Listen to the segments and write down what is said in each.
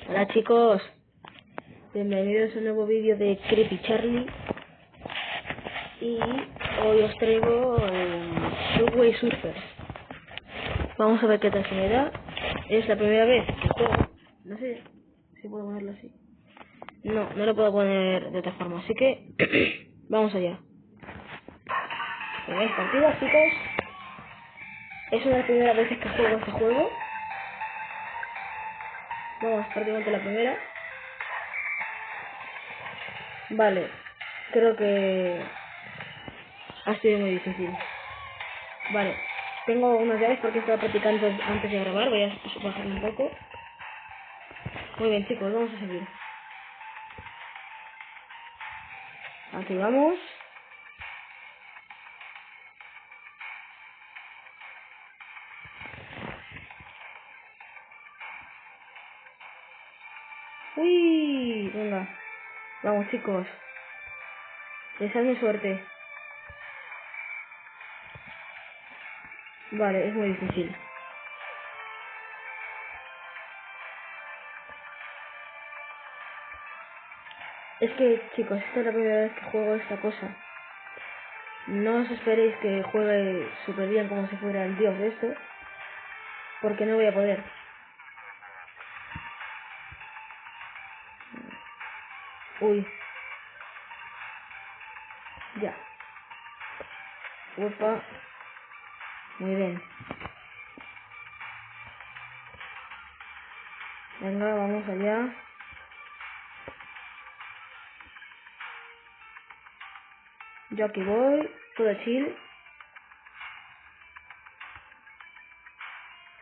Hola chicos, bienvenidos a un nuevo vídeo de Creepy Charlie. Y hoy os traigo el Subway Surfer. Vamos a ver qué tal se me da. Es la primera vez que juego. No sé si puedo ponerlo así. No lo puedo poner de otra forma, así que vamos allá. Primera partida, chicos. Es una de las primeras veces que juego este juego. Vamos, prácticamente la primera. Vale, creo que ha sido muy difícil. Vale, tengo unas llaves porque estaba practicando antes de grabar. Voy a bajar un poco. Muy bien, chicos, vamos a seguir. Aquí vamos. Uy, venga. Vamos, chicos. Deseadme suerte. Vale, es muy difícil. Es que, chicos, esta es la primera vez que juego esta cosa. No os esperéis que juegue súper bien como si fuera el dios de esto, porque no voy a poder. Uy. Ya. Upa. Muy bien. Venga, vamos allá. Yo aquí voy. Todo chill.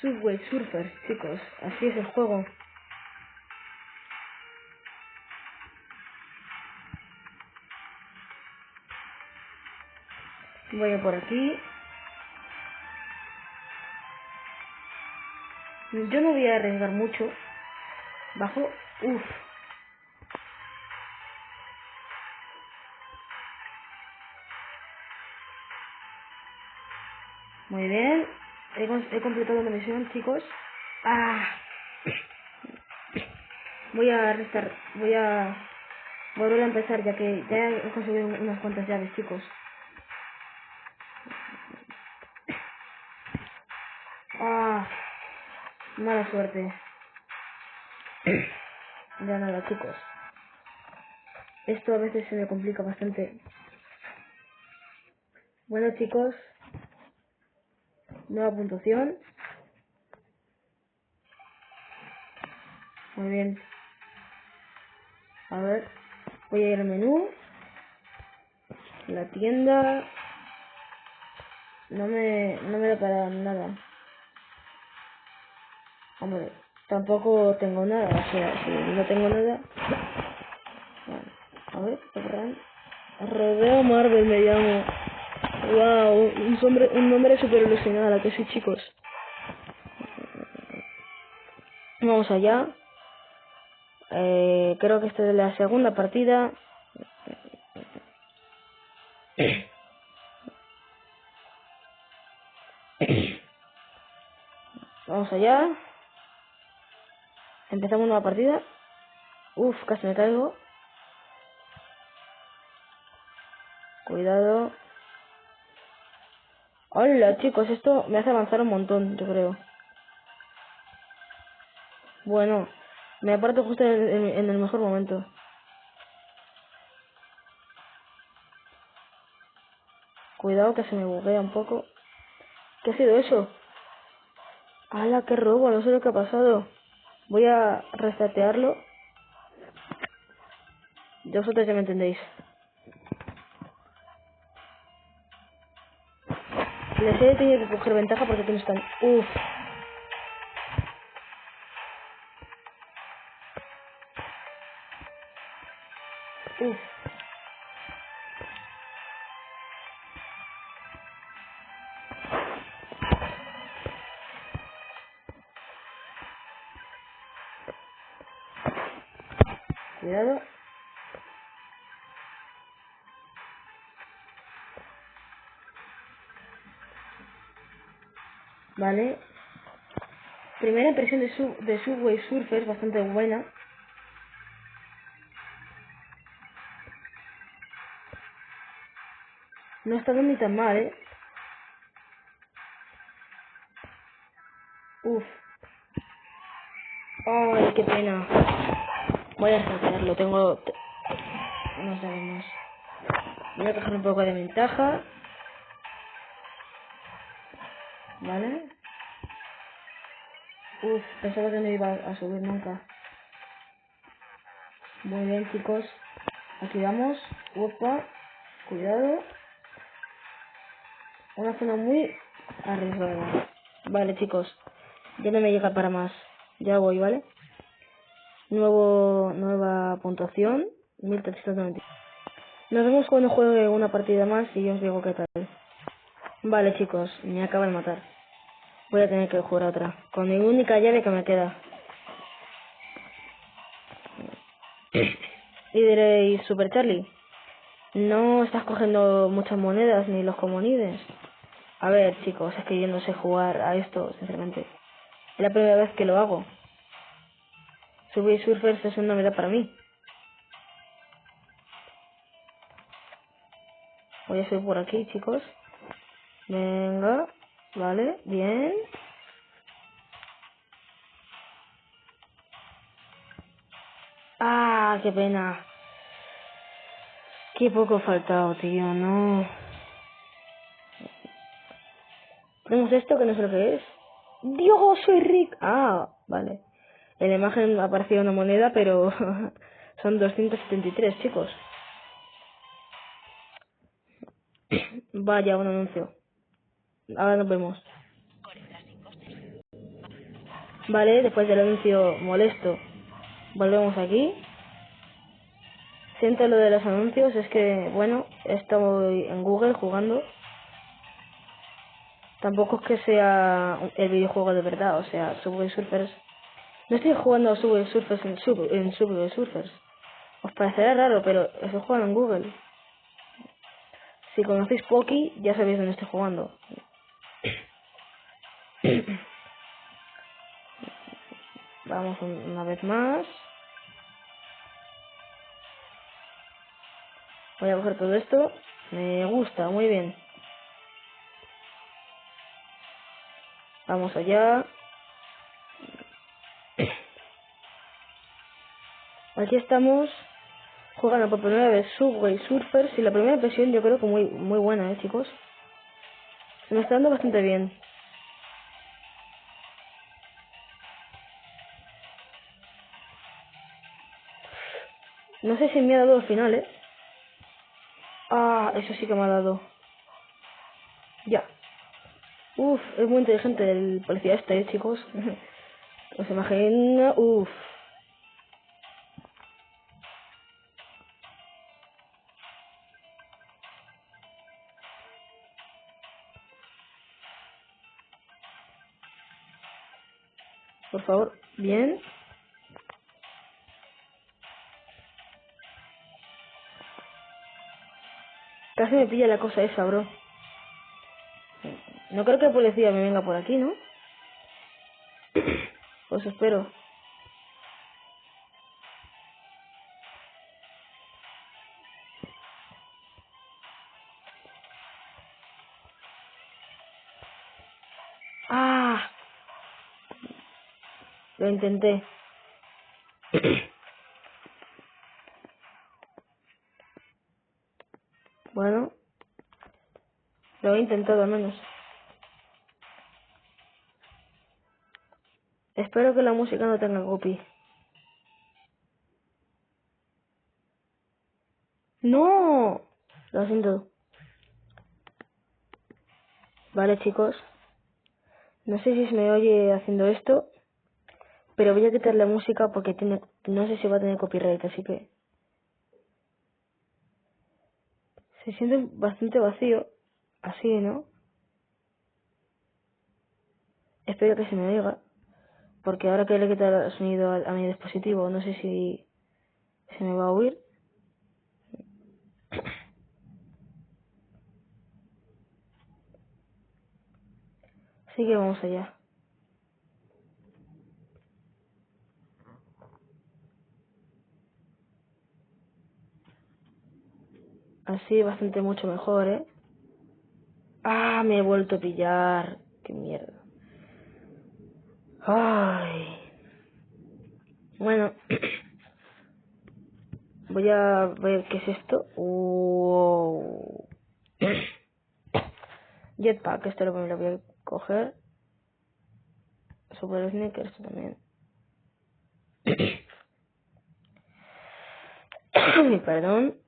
Subway Surfer, chicos. Así es el juego. Voy a por aquí. Yo no voy a arriesgar mucho. Bajo. Uff. Muy bien. He completado la misión, chicos. Ah. Voy a restar. Voy a volver a empezar ya que ya he conseguido unas cuantas llaves, chicos. Ah. Mala suerte. Ya nada, chicos. Esto a veces se me complica bastante. Bueno, chicos. Nueva puntuación. Muy bien. A ver. Voy a ir al menú. La tienda. No me da para nada. Hombre, tampoco tengo nada. O sea, si no tengo nada. Bueno, a ver, Rodeo Marvel me llamo. Wow, un nombre súper ilusionado, ¿a que sí, chicos? Vamos allá. Creo que esta es la segunda partida. Vamos allá. Empezamos una partida. Uf, casi me caigo. Cuidado. Hola, chicos, esto me hace avanzar un montón, yo creo. Bueno, me aparto justo en el mejor momento. Cuidado que se me buguea un poco. ¿Qué ha sido eso? ¡Hala, qué robo! No sé lo que ha pasado. Voy a resetearlo. Ya vosotros ya me entendéis. Les he tenido que coger ventaja porque aquí no están. Uff. Uff. Cuidado. Vale. Primera impresión de Subway Surfers, bastante buena. No está ni tan mal, Uf. Ay, qué pena. Voy a sacarlo, tengo... No sabemos. Voy a coger un poco de ventaja. ¿Vale? Uf, pensaba que no iba a subir nunca. Muy bien, chicos. Aquí vamos. Opa. Cuidado. Una zona muy arriesgada. Vale, chicos. Ya no me llega para más. Ya voy, ¿vale? Nueva puntuación. 1390. Nos vemos cuando juegue una partida más y yo os digo qué tal. Vale, chicos. Me acaba de matar. Voy a tener que jugar otra. Con mi única llave que me queda. Y diréis, Super Charlie, no estás cogiendo muchas monedas ni los comonides. A ver, chicos, es que yo no sé jugar a esto, sinceramente. Es la primera vez que lo hago. Subway Surfers es una novedad para mí. Voy a subir por aquí, chicos. Venga, vale, bien. Ah, qué pena. Qué poco ha faltado, tío, no. Tenemos esto que no sé lo que es. Dios, soy Rick. Ah, vale. En la imagen aparecía una moneda, pero son 273, chicos. Vaya, un anuncio. Ahora nos vemos. Vale, después del anuncio molesto, volvemos aquí. Siento lo de los anuncios, es que, bueno, estoy en Google jugando. Tampoco es que sea el videojuego de verdad, o sea, Subway Surfers. No estoy jugando a Subway Surfers en Subway Surfers. Os parecerá raro, pero estoy jugando en Google. Si conocéis Poki, ya sabéis dónde estoy jugando. Vamos una vez más. Voy a coger todo esto. Me gusta, muy bien. Vamos allá. Aquí estamos jugando por primera vez Subway Surfers y la primera impresión yo creo que muy buena, chicos. Se me está dando bastante bien. No sé si me ha dado al final, Ah, eso sí que me ha dado. Ya. Uf, es muy inteligente el policía este, chicos. ¿Os imagina? Uf. Por favor, bien. Casi me pilla la cosa esa, bro. No creo que el policía me venga por aquí, ¿no? Pues espero. ¡Ah! Lo intenté. Bueno, lo he intentado al menos. Espero que la música no tenga copy. ¡No! Lo siento. Vale, chicos. No sé si se me oye haciendo esto, pero voy a quitar la música porque no sé si va a tener copyright, así que... Se siente bastante vacío. Así, ¿no? Espero que se me oiga. Porque ahora que le he quitado el sonido a mi dispositivo, no sé si se me va a oír. Así que vamos allá. Así bastante mucho mejor, ¿eh? ¡Ah! Me he vuelto a pillar. ¡Qué mierda! ¡Ay! Bueno. Voy a ver qué es esto. ¡Wow! Jetpack, esto lo voy a coger. Super Sneakers también. Perdón.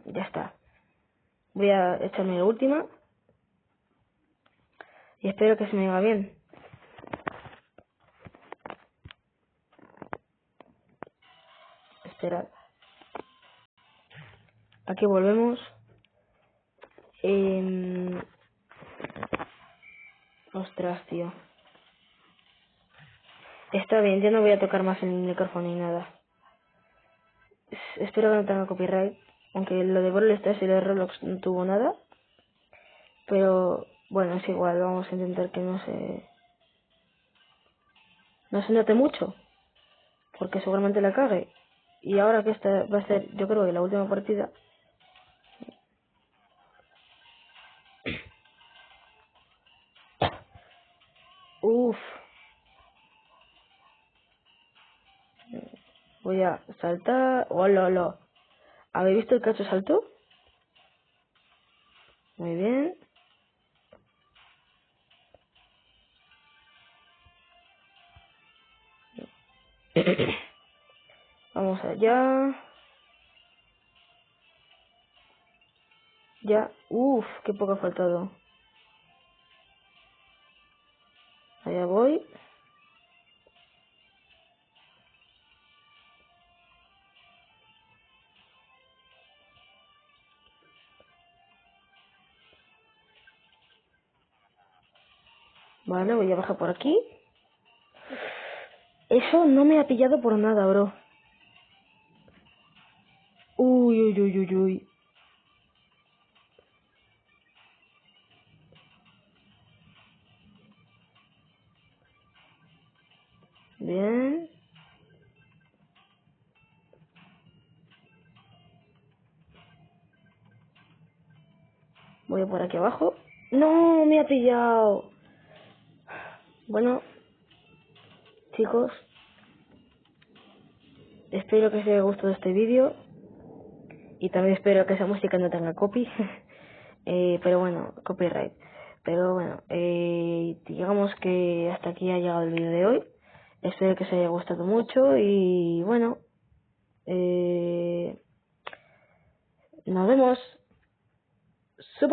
Ya está. Voy a echarme la última. Y espero que se me va bien. Esperad. Aquí volvemos. Ostras, tío. Está bien, ya no voy a tocar más el micrófono ni nada. Espero que no tenga copyright. Aunque lo de Brawl Stars y lo de Roblox no tuvo nada. Pero bueno, es igual. Vamos a intentar que no se note mucho. Porque seguramente la cague. Y ahora que esta va a ser, yo creo que la última partida. Uff. Voy a saltar. ¡Hola, hola! ¿Habéis visto el cacho salto? Muy bien. Vamos allá. Ya. Uff, qué poco ha faltado. Allá voy. Vale, voy a bajar por aquí. Eso no me ha pillado por nada, bro. Uy, uy, uy, uy, uy. Bien. Voy por aquí abajo. ¡No! Me ha pillado. Bueno, chicos. Espero que os haya gustado este vídeo. Y también espero que esa música no tenga copy. Pero bueno, copyright. Pero bueno, digamos que hasta aquí ha llegado el vídeo de hoy. Espero que os haya gustado mucho. Y bueno, nos vemos. Super